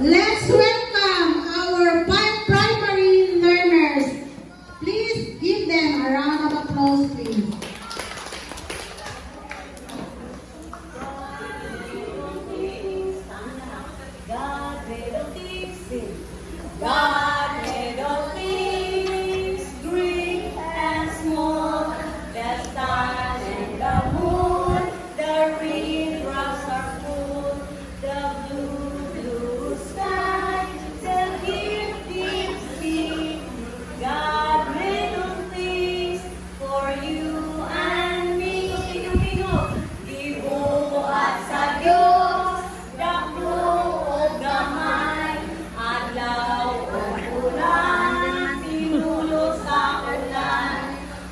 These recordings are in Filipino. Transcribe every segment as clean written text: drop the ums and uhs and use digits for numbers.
Let's welcome our 5 primary learners. Please give them a round of applause, please. God made all things, God made all things, great and small, the sun and the moon, the raindrops are full, the blue sky, the deep sea. God made all things for you and me. Gibuhat sa Diyos, daklo o gamay, adlaw o ulan, tinulog sa ulan,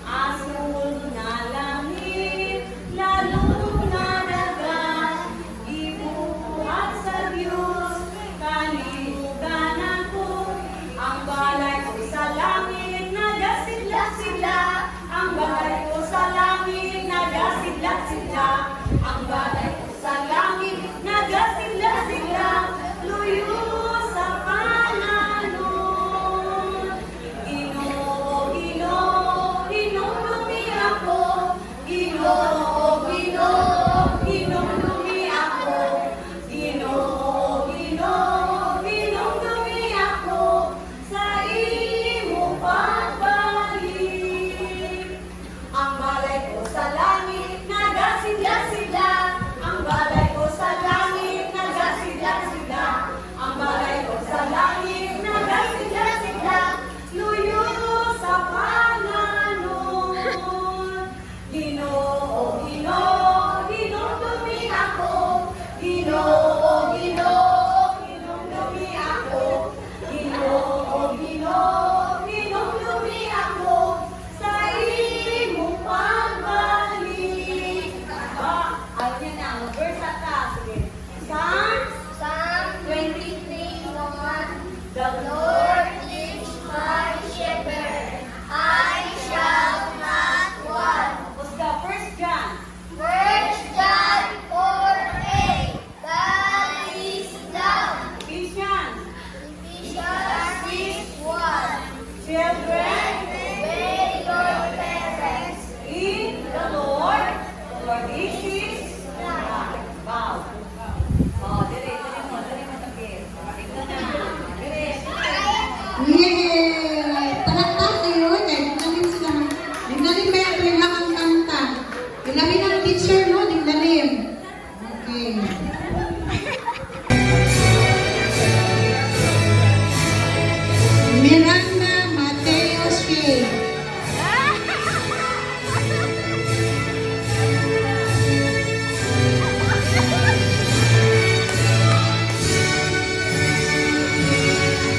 asul na langit, lalo na dagat. Gibuhat sa Diyos, kalibugan ako, ang balay ko sa langit, nagasigla-sigla, ang balay ko sa langit, nagasigla-sigla, ang balay ko sa langit, nagasigla-sigla, luyo sa pananon. Ginoo, Ginoo, hinumdumi ako, Ginoo, Ginoo, hinumdumi ako, Ginoo, Ginoo, hinumdumi ako, sa imo pagbalik. Ang balay ko sa langit, nagasigla-sigla, ang balay ko sa langit, nagasigla-sigla, ang balay ko sa langit, nagasigla-sigla, luyo sa pananon. Ginoo, Ginoo, hinumdumi ako, Ginoo, Ginoo, hinumdumi ako, Ginoo, Ginoo, hinumdumi ako, sa imo pagbalik. Ayun na, mag-verse at taas. Sige. Psalm 23:1. The Lord is my shepherd, I shall not want. What's the First John? 4:8. God is love. Ephesians 6:1. Children, obey your parents in the Lord, for this is right. Wow. Oh, dire mo tapos. Ito na. Dire. Yay! Talaktak kayo. Digdalim sila. Digdalim ba yung ilang ang kanta? Ilamin ang teacher, no? Digdalim. Okay. Miranda Mateo Shea.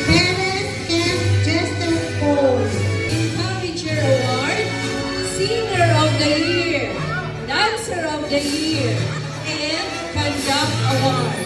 Perez and Jester Paul. Encourager Award, Singer of the Year, Dancer of the Year, and Conduct Award.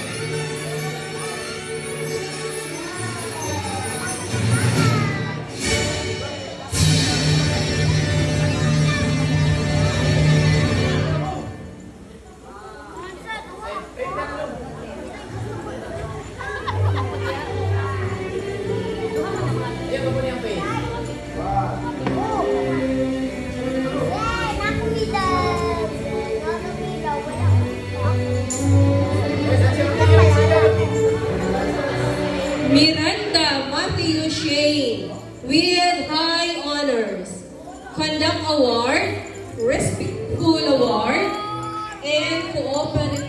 Miranda Matthew Shane with high honors, Conduct Award, Respectful Award, and Cooperative